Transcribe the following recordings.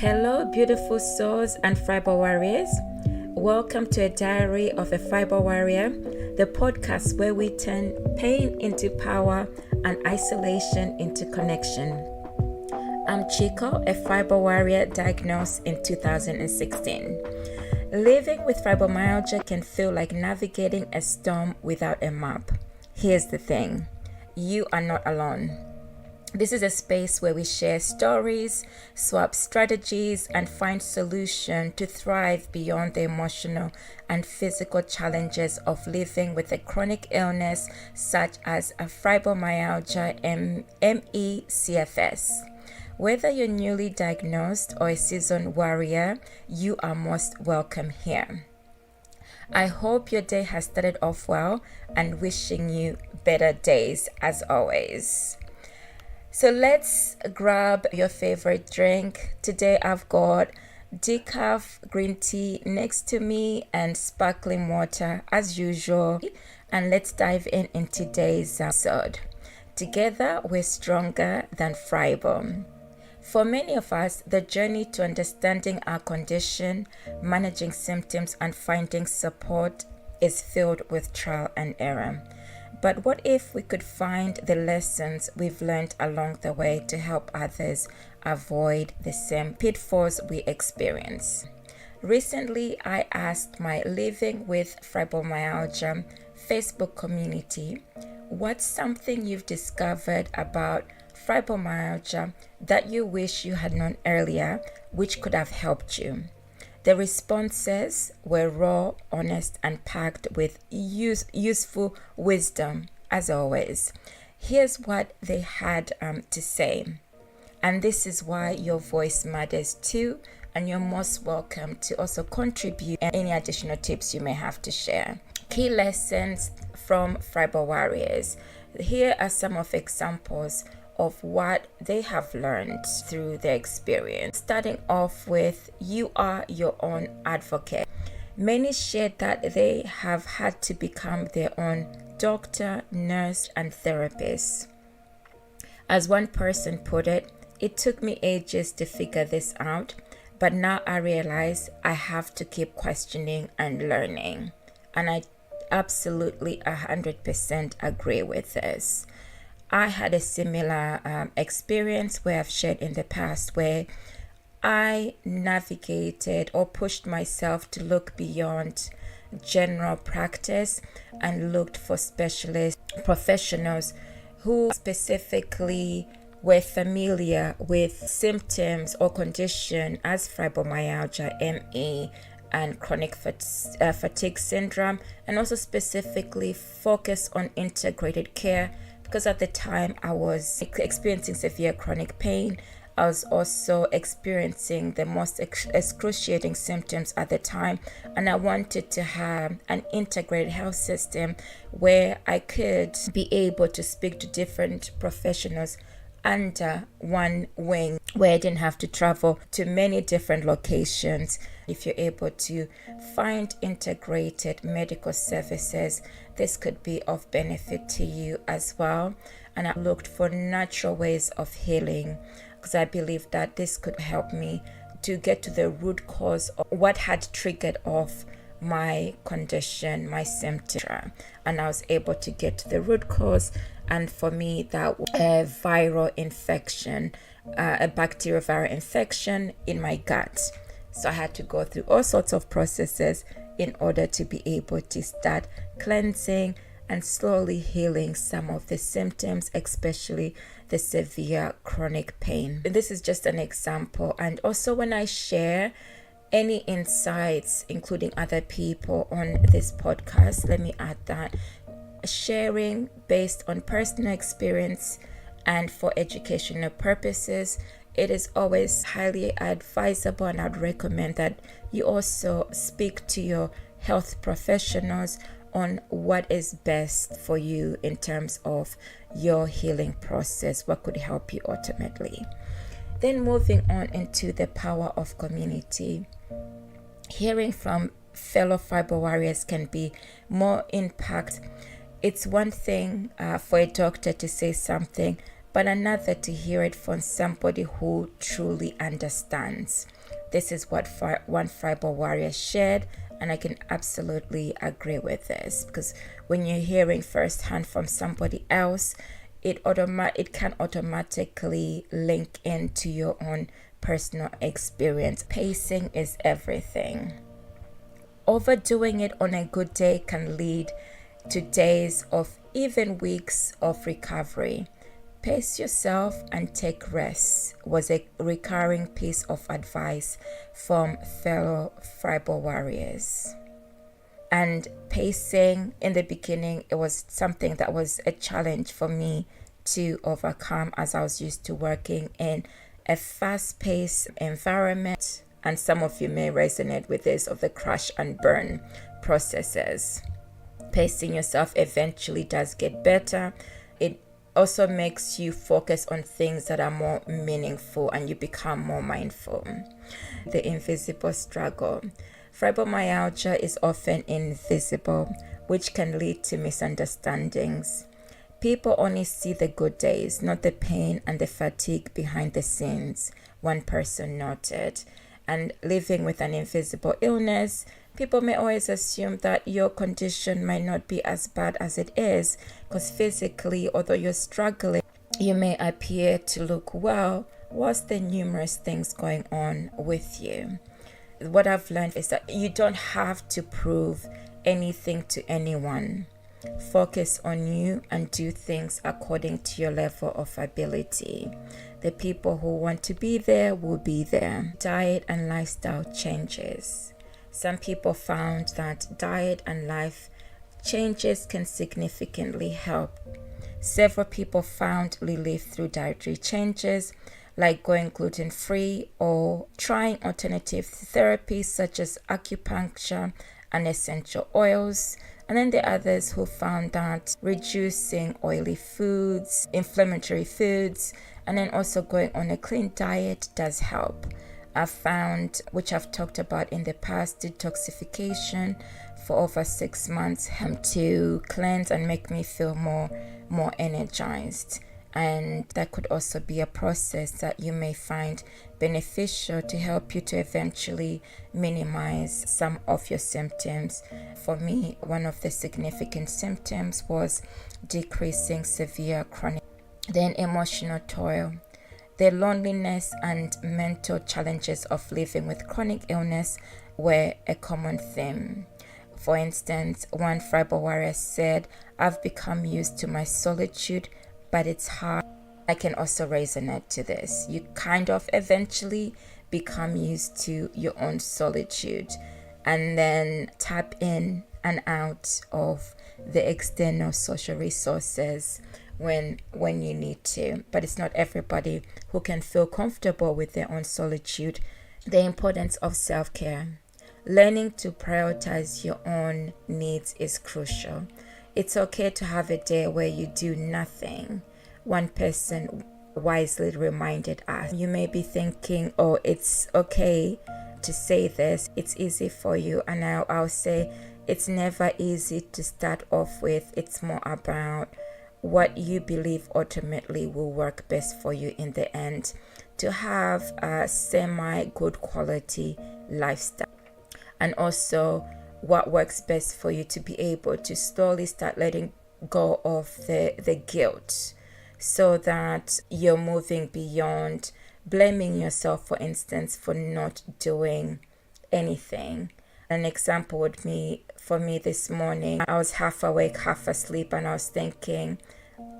Hello, beautiful souls and Fibro Warriors. Welcome to a Diary of a Fibro Warrior, the podcast where we turn pain into power and isolation into connection. I'm Chico, a Fibro Warrior diagnosed in 2016. Living with fibromyalgia can feel like navigating a storm without a map. Here's the thing, you are not alone. This is a space where we share stories, swap strategies, and find solutions to thrive beyond the emotional and physical challenges of living with a chronic illness such as a fibromyalgia ME/CFS. Whether you're newly diagnosed or a seasoned warrior, you are most welcome here. I hope your day has started off well and wishing you better days as always. So let's grab your favorite drink. Today I've got decaf green tea next to me and sparkling water as usual. And let's dive in today's episode. Together we're stronger than Fibro. For many of us, the journey to understanding our condition, managing symptoms, and finding support is filled with trial and error. But what if we could find the lessons we've learned along the way to help others avoid the same pitfalls we experience? Recently, I asked my Living with Fibromyalgia Facebook community, what's something you've discovered about fibromyalgia that you wish you had known earlier, which could have helped you? The responses were raw, honest, and packed with useful wisdom, as always. Here's what they had to say. And this is why your voice matters too, and you're most welcome to also contribute any additional tips you may have to share. Key lessons from Fibro Warriors. Here are some of examples of what they have learned through their experience. Starting off with, you are your own advocate. Many shared that they have had to become their own doctor, nurse, and therapist. As one person put it, it took me ages to figure this out, but now I realize I have to keep questioning and learning. And I absolutely 100% agree with this. I had a similar experience where I've shared in the past where I navigated or pushed myself to look beyond general practice and looked for specialist professionals who specifically were familiar with symptoms or condition as fibromyalgia, ME, and chronic fatigue syndrome, and also specifically focus on integrated care. Because at the time I was experiencing severe chronic pain, I was also experiencing the most excruciating symptoms at the time, and I wanted to have an integrated health system where I could be able to speak to different professionals under one wing, where I didn't have to travel to many different locations. If you're able to find integrated medical services, this could be of benefit to you as well. And I looked for natural ways of healing because I believe that this could help me to get to the root cause of what had triggered off my condition, my symptom. And I was able to get to the root cause. And for me, that was a viral infection, a bacterial viral infection in my gut. So I had to go through all sorts of processes in order to be able to start cleansing and slowly healing some of the symptoms, especially the severe chronic pain. This is just an example. And also when I share any insights, including other people on this podcast, let me add that sharing based on personal experience and for educational purposes, it is always highly advisable, and I'd recommend that you also speak to your health professionals on what is best for you in terms of your healing process, what could help you ultimately. Then moving on into the power of community. Hearing from fellow Fibro Warriors can be more impact. It's one thing for a doctor to say something, but another to hear it from somebody who truly understands. This is what one Fibro Warrior shared, and I can absolutely agree with this, because when you're hearing firsthand from somebody else, it can automatically link into your own personal experience. Pacing is everything. Overdoing it on a good day can lead to days of even weeks of recovery. Pace yourself and take rest was a recurring piece of advice from fellow Fibro Warriors. And pacing, in the beginning, it was something that was a challenge for me to overcome, as I was used to working in a fast-paced environment. And some of you may resonate with this, of the crash and burn processes. Pacing yourself eventually does get better. It also makes you focus on things that are more meaningful, and you become more mindful. The invisible struggle. Fibromyalgia is often invisible, which can lead to misunderstandings. People only see the good days, not the pain and the fatigue behind the scenes, one person noted. And living with an invisible illness, people may always assume that your condition might not be as bad as it is, because physically, although you're struggling, you may appear to look well whilst there are numerous things going on with you. What I've learned is that you don't have to prove anything to anyone. Focus on you and do things according to your level of ability. The people who want to be there will be there. Diet and lifestyle changes. Some people found that diet and life changes can significantly help. Several people found relief through dietary changes, like going gluten-free or trying alternative therapies such as acupuncture and essential oils. And then there are others who found that reducing oily foods, inflammatory foods, and then also going on a clean diet does help. I've found, which I've talked about in the past, detoxification for over 6 months to cleanse and make me feel more energized. And that could also be a process that you may find beneficial to help you to eventually minimize some of your symptoms. For me, one of the significant symptoms was decreasing severe chronic, then emotional toil. The loneliness and mental challenges of living with chronic illness were a common theme. For instance, one Fibro Warrior said, "I've become used to my solitude, but it's hard." I can also resonate to this. You kind of eventually become used to your own solitude and then tap in and out of the external social resources when you need to. But it's not everybody who can feel comfortable with their own solitude. The importance of self-care. Learning to prioritize your own needs is crucial. It's okay to have a day where you do nothing. One person wisely reminded us. You may be thinking, oh, it's okay to say this. It's easy for you. And I'll say it's never easy to start off with. It's more about what you believe ultimately will work best for you in the end, to have a semi-good quality lifestyle. And also what works best for you to be able to slowly start letting go of the guilt, so that you're moving beyond blaming yourself, for instance, for not doing anything. An example would be, for me this morning, I was half awake, half asleep, and I was thinking,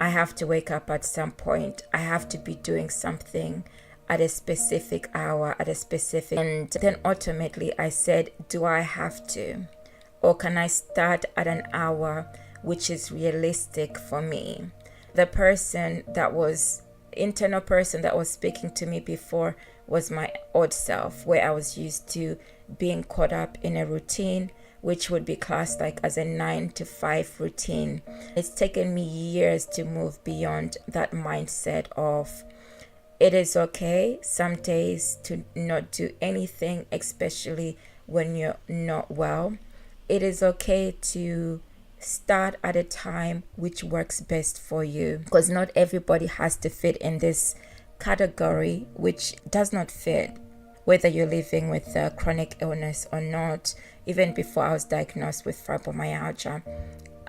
I have to wake up at some point. I have to be doing something at a specific hour, and then ultimately I said, do I have to? Or can I start at an hour which is realistic for me? The internal person that was speaking to me before was my old self, where I was used to being caught up in a routine, which would be classed like as a 9 to 5 routine. It's taken me years to move beyond that mindset of, it is okay some days to not do anything, especially when you're not well. It is okay to start at a time which works best for you, because not everybody has to fit in this category which does not fit, whether you're living with a chronic illness or not. Even before I was diagnosed with fibromyalgia,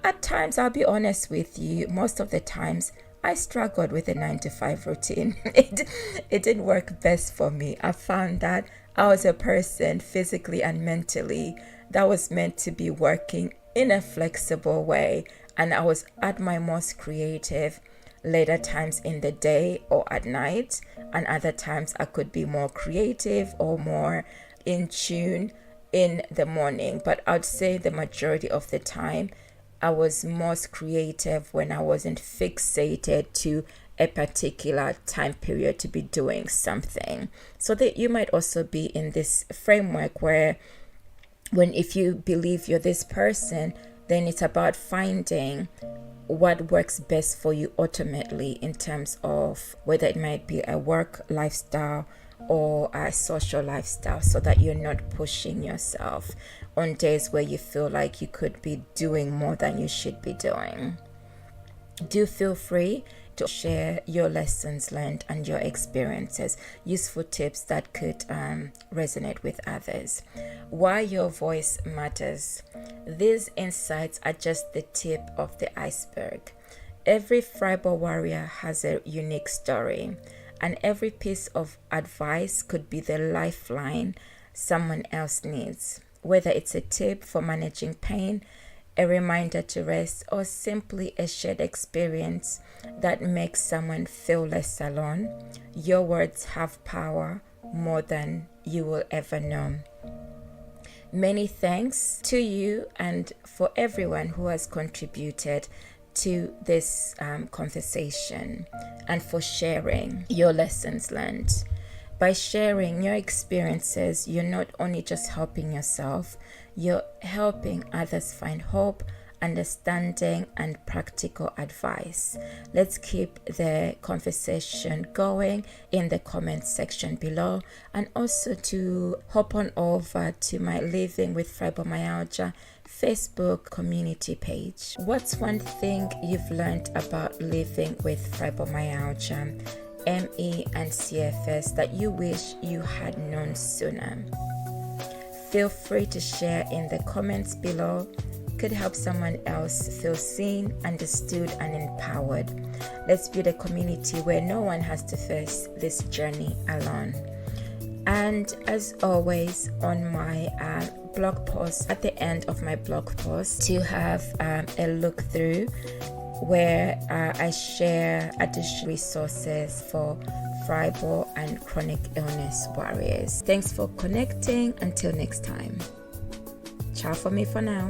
at times, I'll be honest with you, most of the times I struggled with a 9-to-5 routine. It didn't work best for me. I found that I was a person physically and mentally that was meant to be working in a flexible way, and I was at my most creative later times in the day or at night, and other times I could be more creative or more in tune in the morning. But I'd say the majority of the time I was most creative when I wasn't fixated to a particular time period to be doing something. So that you might also be in this framework where if you believe you're this person, then it's about finding what works best for you ultimately, in terms of whether it might be a work lifestyle or a social lifestyle, so that you're not pushing yourself on days where you feel like you could be doing more than you should be doing. Do feel free to share your lessons learned and your experiences, useful tips that could resonate with others. Why your voice matters. These insights are just the tip of the iceberg. Every Fibro Warrior has a unique story, and every piece of advice could be the lifeline someone else needs. Whether it's a tip for managing pain, a reminder to rest, or simply a shared experience that makes someone feel less alone, your words have power more than you will ever know. Many thanks to you and for everyone who has contributed to this conversation, and for sharing your lessons learned. By sharing your experiences, you're not only just helping yourself, you're helping others find hope, understanding, and practical advice. Let's keep the conversation going in the comment section below, and also to hop on over to my Living with Fibromyalgia Facebook community page. What's one thing you've learned about living with fibromyalgia, ME, and CFS that you wish you had known sooner? Feel free to share in the comments below. Could help someone else feel seen, understood, and empowered. Let's build a community where no one has to face this journey alone. And as always, on my blog post, at the end of my blog post, to have a look through where I share additional resources for Fibro and chronic illness warriors. Thanks for connecting. Until next time. Ciao for me for now.